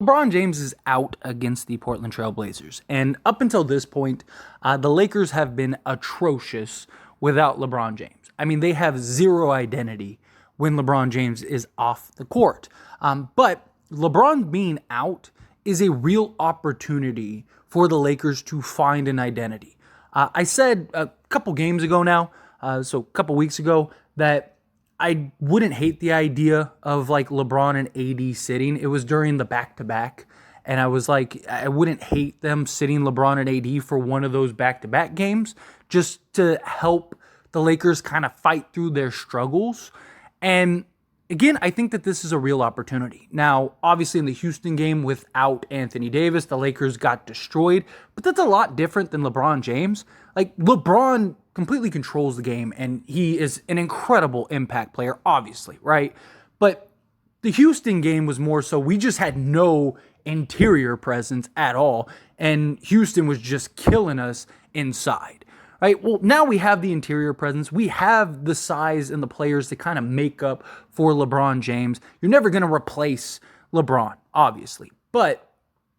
LeBron James is out against the Portland Trail Blazers. And up until this point, the Lakers have been atrocious without LeBron James. I mean, they have zero identity when LeBron James is off the court. But LeBron being out is a real opportunity for the Lakers to find an identity. I said a couple games ago now, so a couple weeks ago, that I wouldn't hate the idea of like LeBron and AD sitting. It was during the back-to-back, and I was like, I wouldn't hate them sitting LeBron and AD for one of those back-to-back games just to help the Lakers kind of fight through their struggles. And again, I think that this is a real opportunity. Now, obviously in the Houston game without Anthony Davis, the Lakers got destroyed, but that's a lot different than LeBron James. Like, LeBron completely controls the game, and he is an incredible impact player, obviously, right? But the Houston game was more so we just had no interior presence at all, and Houston was just killing us inside, right? Well, now we have the interior presence. We have the size and the players to kind of make up for LeBron James. You're never going to replace LeBron, obviously, but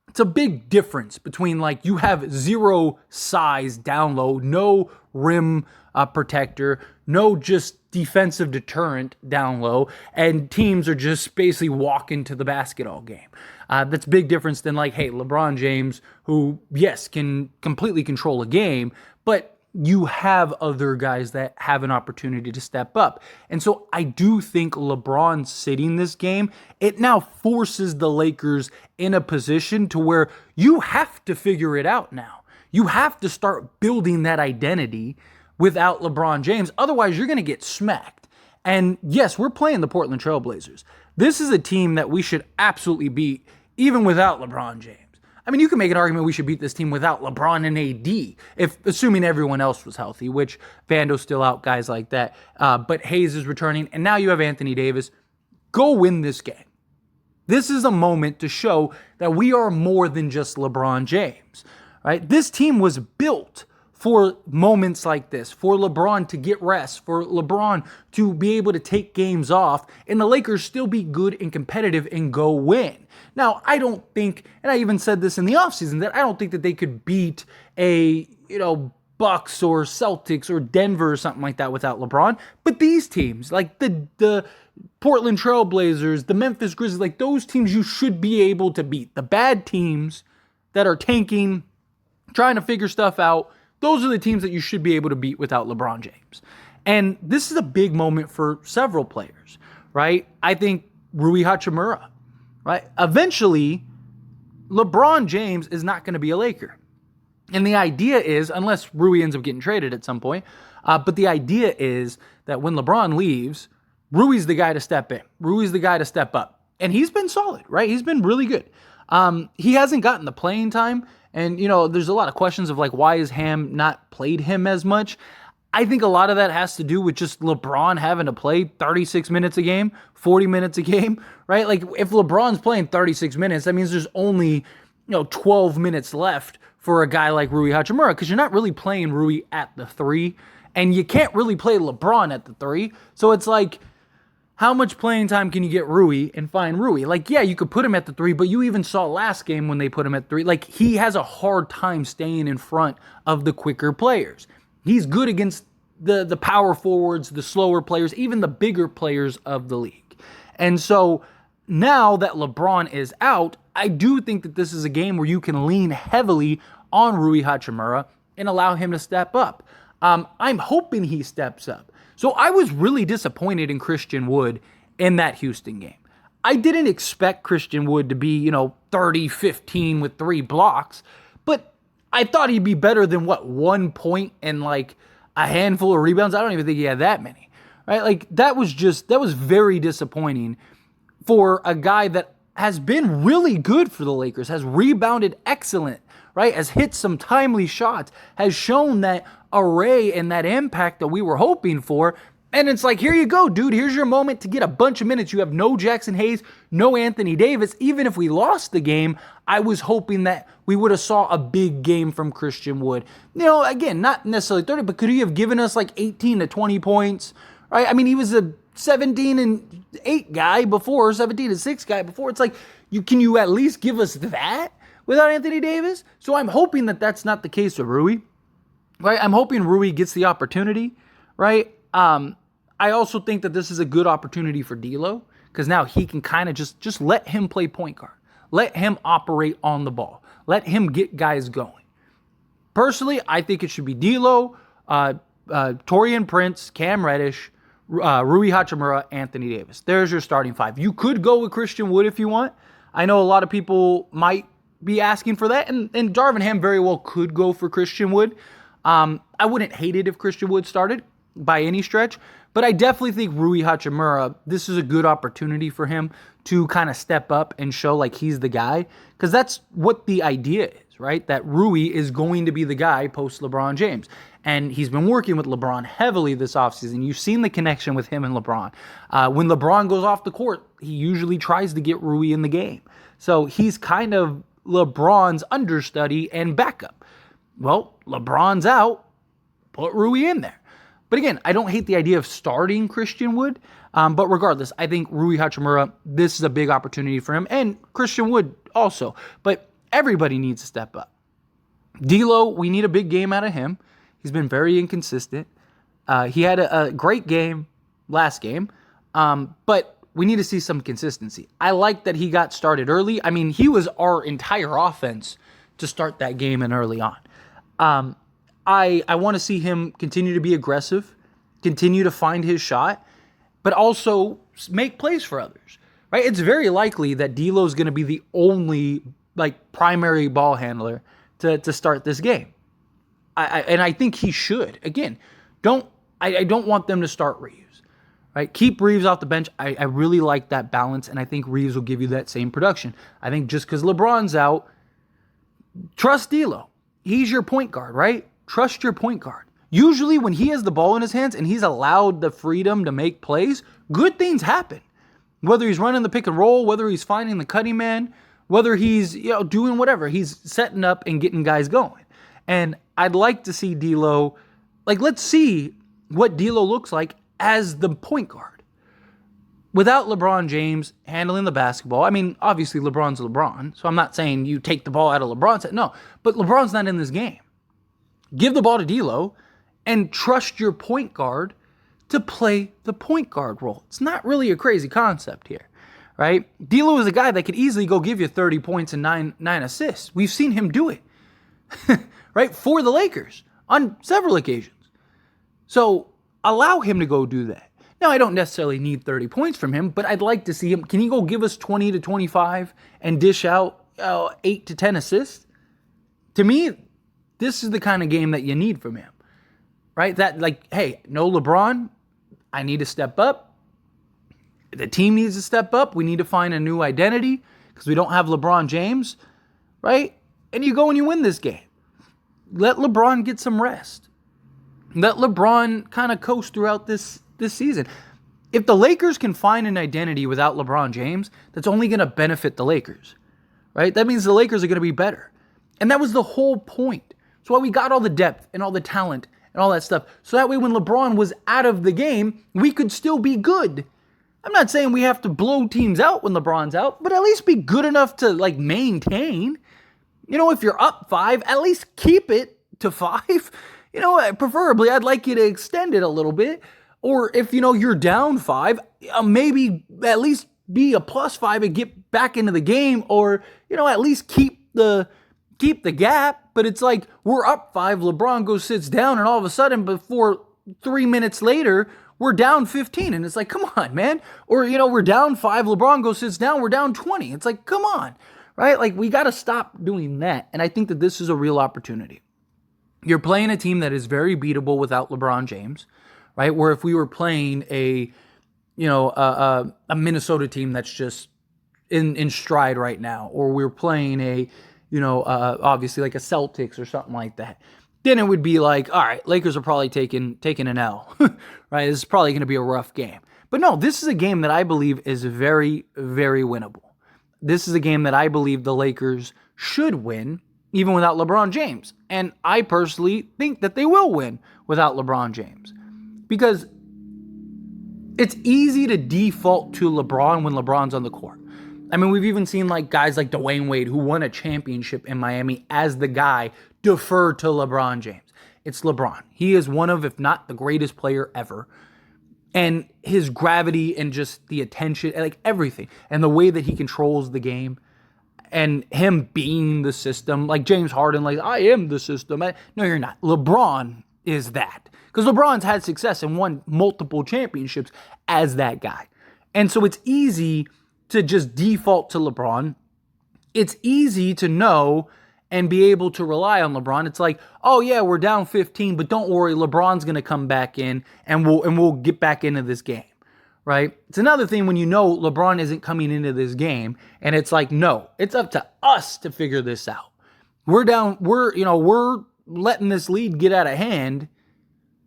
it's a big difference between like you have zero size down low, no rim protector, no just defensive deterrent down low, and teams are just basically walking to the basket all game. That's a big difference than like, hey, LeBron James, who, yes, can completely control a game, but you have other guys that have an opportunity to step up. And so I do think LeBron sitting this game, it now forces the Lakers in a position to where you have to figure it out now. You have to start building that identity without LeBron James. Otherwise, you're going to get smacked. And yes, we're playing the Portland Trail Blazers. This is a team that we should absolutely beat even without LeBron James. I mean, you can make an argument we should beat this team without LeBron and AD, if assuming everyone else was healthy, which Vando's still out, guys like that. But Hayes is returning, and now you have Anthony Davis. Go win this game. This is a moment to show that we are more than just LeBron James, right? This team was built for moments like this, for LeBron to get rest, for LeBron to be able to take games off, and the Lakers still be good and competitive and go win. Now, I don't think, and I even said this in the offseason, that I don't think that they could beat a, Bucks or Celtics or Denver or something like that without LeBron. But these teams, like the Portland Trail Blazers, the Memphis Grizzlies, like those teams you should be able to beat. The bad teams that are tanking, trying to figure stuff out, those are the teams that you should be able to beat without LeBron James. And this is a big moment for several players, right? I think Rui Hachimura, right? Eventually, LeBron James is not going to be a Laker. And the idea is, unless Rui ends up getting traded at some point, but the idea is that when LeBron leaves, Rui's the guy to step in. Rui's the guy to step up. And he's been solid, right? He's been really good. He hasn't gotten the playing time. And, there's a lot of questions of like, why has Ham not played him as much? I think a lot of that has to do with just LeBron having to play 36 minutes a game, 40 minutes a game, right? Like if LeBron's playing 36 minutes, that means there's only, 12 minutes left for a guy like Rui Hachimura because you're not really playing Rui at the 3 and you can't really play LeBron at the 3. So it's like, how much playing time can you get Rui and find Rui? Like, yeah, you could put him at the 3, but you even saw last game when they put him at 3. Like, he has a hard time staying in front of the quicker players. He's good against the power forwards, the slower players, even the bigger players of the league. And so now that LeBron is out, I do think that this is a game where you can lean heavily on Rui Hachimura and allow him to step up. I'm hoping he steps up. So I was really disappointed in Christian Wood in that Houston game. I didn't expect Christian Wood to be, 30-15 with 3 blocks, but I thought he'd be better than 1 point and like a handful of rebounds. I don't even think he had that many, right? Like that was very disappointing for a guy that has been really good for the Lakers, has rebounded excellent, right? Has hit some timely shots, has shown that array and that impact that we were hoping for. And it's like, here you go, dude. Here's your moment to get a bunch of minutes. You have no Jackson Hayes, no Anthony Davis. Even if we lost the game, I was hoping that we would have saw a big game from Christian Wood. Again, not necessarily 30, but could he have given us like 18 to 20 points, right? I mean, he was a 17 and 8 guy before, 17-6 guy before. It's like, can you at least give us that without Anthony Davis? So I'm hoping that that's not the case with Rui, right? I'm hoping Rui gets the opportunity, right? I also think that this is a good opportunity for D'Lo, because now he can kind of just let him play point guard. Let him operate on the ball. Let him get guys going. Personally, I think it should be D'Lo, Taurean Prince, Cam Reddish, Rui Hachimura, Anthony Davis. There's your starting 5. You could go with Christian Wood if you want. I know a lot of people might be asking for that, and Darvin Ham very well could go for Christian Wood. I wouldn't hate it if Christian Wood started by any stretch, but I definitely think Rui Hachimura, this is a good opportunity for him to kind of step up and show like he's the guy, because that's what the idea is, right? That Rui is going to be the guy post LeBron James. And he's been working with LeBron heavily this offseason. You've seen the connection with him and LeBron. When LeBron goes off the court, he usually tries to get Rui in the game. So he's kind of LeBron's understudy and backup. Well, LeBron's out, put Rui in there. But again, I don't hate the idea of starting Christian Wood. But regardless, I think Rui Hachimura, this is a big opportunity for him. And Christian Wood also. But everybody needs to step up. D'Lo, we need a big game out of him. He's been very inconsistent. He had a great game last game, but we need to see some consistency. I like that he got started early. I mean, he was our entire offense to start that game and early on. I want to see him continue to be aggressive, continue to find his shot, but also make plays for others. Right? It's very likely that D'Lo is going to be the only primary ball handler to start this game. And I think he should. Again, I don't want them to start Reeves. Right? Keep Reeves off the bench. I really like that balance, and I think Reeves will give you that same production. I think just because LeBron's out, trust D'Lo. He's your point guard, right? Trust your point guard. Usually when he has the ball in his hands and he's allowed the freedom to make plays, good things happen. Whether he's running the pick and roll, whether he's finding the cutting man, whether he's doing whatever, he's setting up and getting guys going. And I'd like to see D'Lo, let's see what D'Lo looks like as the point guard. Without LeBron James handling the basketball, I mean, obviously LeBron's LeBron, so I'm not saying you take the ball out of LeBron's head. No, but LeBron's not in this game. Give the ball to D'Lo and trust your point guard to play the point guard role. It's not really a crazy concept here, right? D'Lo is a guy that could easily go give you 30 points and nine assists. We've seen him do it. Right, for the Lakers on several occasions. So allow him to go do that. Now, I don't necessarily need 30 points from him, but I'd like to see him. Can he go give us 20 to 25 and dish out 8 to 10 assists? To me, this is the kind of game that you need from him. Right? That hey, no LeBron, I need to step up. The team needs to step up. We need to find a new identity because we don't have LeBron James. Right? And you go and you win this game. Let LeBron get some rest. Let LeBron kind of coast throughout this season. If the Lakers can find an identity without LeBron James, that's only going to benefit the Lakers. Right? That means the Lakers are going to be better. And that was the whole point. That's why we got all the depth and all the talent and all that stuff. So that way when LeBron was out of the game, we could still be good. I'm not saying we have to blow teams out when LeBron's out, but at least be good enough to maintain. If you're up 5, at least keep it to 5. Preferably, I'd like you to extend it a little bit. Or if, you're down 5, maybe at least be a +5 and get back into the game. Or, at least keep the gap. But it's like, we're up 5, LeBron goes, sits down, and all of a sudden, before 3 minutes later, we're down 15. And it's like, come on, man. Or, we're down 5, LeBron goes, sits down, we're down 20. It's like, come on. Right? We got to stop doing that. And I think that this is a real opportunity. You're playing a team that is very beatable without LeBron James, right? Where if we were playing a Minnesota team that's just in stride right now, or we're playing obviously like a Celtics or something like that, then it would be like, all right, Lakers are probably taking an L, right? This is probably going to be a rough game. But no, this is a game that I believe is very, very winnable. This is a game that I believe the Lakers should win, even without LeBron James. And I personally think that they will win without LeBron James. Because it's easy to default to LeBron when LeBron's on the court. I mean, we've even seen like guys like Dwayne Wade, who won a championship in Miami, as the guy defer to LeBron James. It's LeBron. He is one of, if not the greatest player ever. And his gravity and just the attention, like everything, and the way that he controls the game, and him being the system, like James Harden, like, I am the system. No, you're not. LeBron is that. Because LeBron's had success and won multiple championships as that guy. And so it's easy to just default to LeBron. It's easy to know and be able to rely on LeBron. It's like, oh yeah, we're down 15, but don't worry, LeBron's going to come back in and we'll get back into this game, right? It's another thing when you know LeBron isn't coming into this game and it's like, no, it's up to us to figure this out. We're letting this lead get out of hand.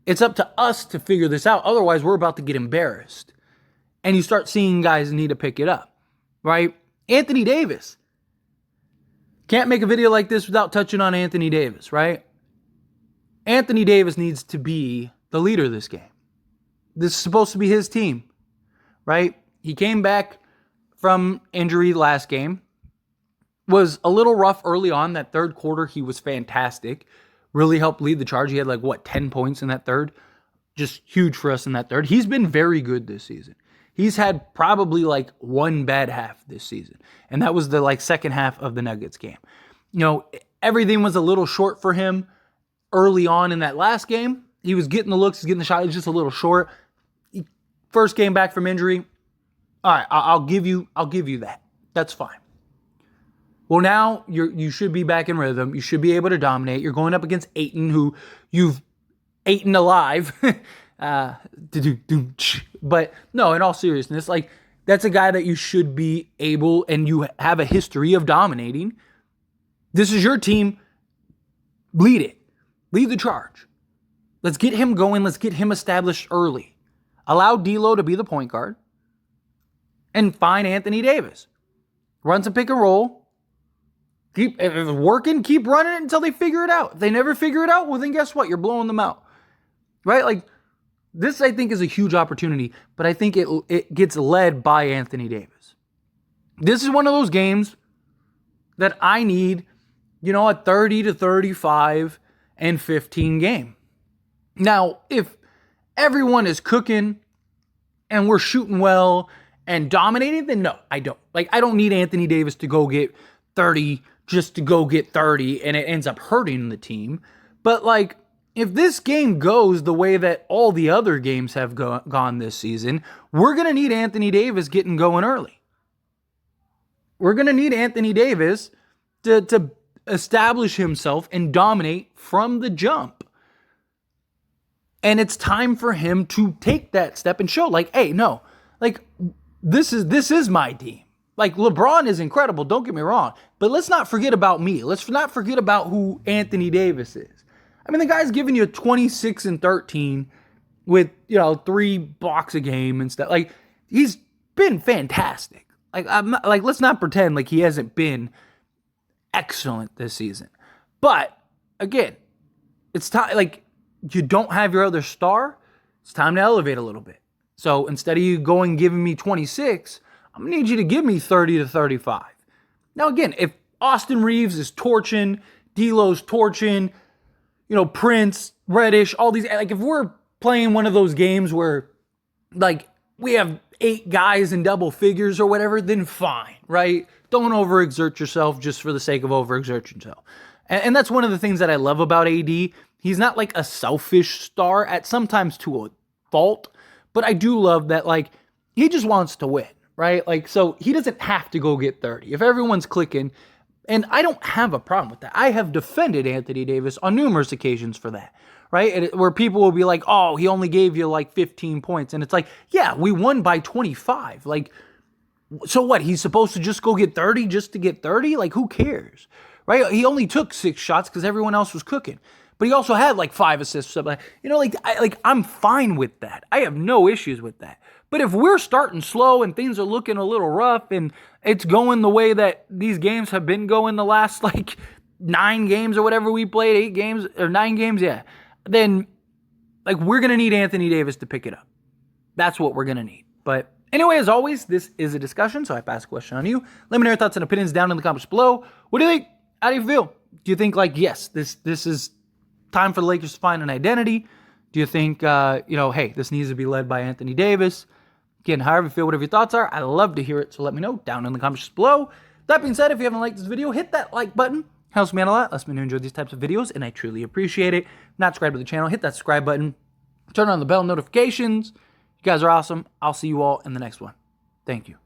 It's up to us to figure this out. Otherwise, we're about to get embarrassed. And you start seeing guys need to pick it up, right? Anthony Davis. Can't make a video like this without touching on Anthony Davis, right? Anthony Davis needs to be the leader of this game. This is supposed to be his team, right? He came back from injury last game. Was a little rough early on. That third quarter, he was fantastic. Really helped lead the charge. He had 10 points in that third. Just huge for us in that third. He's been very good this season. He's had probably one bad half this season. And that was the second half of the Nuggets game. Everything was a little short for him early on in that last game. He was getting the looks, he's getting the shot. He was just a little short. First game back from injury. All right, I'll give you that. That's fine. Well, now you should be back in rhythm. You should be able to dominate. You're going up against Ayton, who you've eaten alive. But no, in all seriousness, that's a guy that you should be able, and you have a history of dominating. This is your team. Lead it. Lead the charge. Let's get him going. Let's get him established early. Allow D'Lo to be the point guard. And find Anthony Davis. Run some pick and roll. If it's working, keep running it until they figure it out. If they never figure it out, well, then guess what? You're blowing them out. Right? This, I think, is a huge opportunity, but I think it gets led by Anthony Davis. This is one of those games that I need, a 30 to 35 and 15 game. Now, if everyone is cooking and we're shooting well and dominating, then no, I don't. I don't need Anthony Davis to go get 30 just to go get 30 and it ends up hurting the team. But if this game goes the way that all the other games have gone this season, we're going to need Anthony Davis getting going early. We're going to need Anthony Davis to establish himself and dominate from the jump. And it's time for him to take that step and show, hey, no, this is my team. LeBron is incredible, don't get me wrong, but let's not forget about me. Let's not forget about who Anthony Davis is. I mean, the guy's giving you 26 and 13 with, 3 blocks a game and stuff. He's been fantastic. Let's not pretend he hasn't been excellent this season. But again, it's time, you don't have your other star. It's time to elevate a little bit. So instead of you going and giving me 26, I'm going to need you to give me 30 to 35. Now, again, if Austin Reeves is torching, D'Lo's torching, Prince, Reddish, all these, if we're playing one of those games where, we have 8 guys in double figures or whatever, then fine, right? Don't overexert yourself just for the sake of overexert yourself. And that's one of the things that I love about AD. He's not a selfish star, at sometimes to a fault, but I do love that, he just wants to win, right? So he doesn't have to go get 30. If everyone's clicking, and I don't have a problem with that. I have defended Anthony Davis on numerous occasions for that, right? Where people will be like, oh, he only gave you 15 points. And it's yeah, we won by 25. So what? He's supposed to just go get 30 just to get 30? Who cares, right? He only took 6 shots because everyone else was cooking. But he also had 5 assists. I'm fine with that. I have no issues with that. But if we're starting slow and things are looking a little rough and it's going the way that these games have been going the last 9 games or whatever we played, 8 games or 9 games, yeah, then we're going to need Anthony Davis to pick it up. That's what we're going to need. But anyway, as always, this is a discussion, so I pass a question on you. Let me know your thoughts and opinions down in the comments below. What do you think? How do you feel? Do you think, like, yes, this is time for the Lakers to find an identity? Do you think, hey, this needs to be led by Anthony Davis? Again, however you feel, whatever your thoughts are, I love to hear it, so let me know down in the comments below. That being said, if you haven't liked this video, hit that like button. Helps me out a lot, lets me know you enjoy these types of videos, and I truly appreciate it. Not subscribed to the channel, hit that subscribe button. Turn on the bell notifications. You guys are awesome. I'll see you all in the next one. Thank you.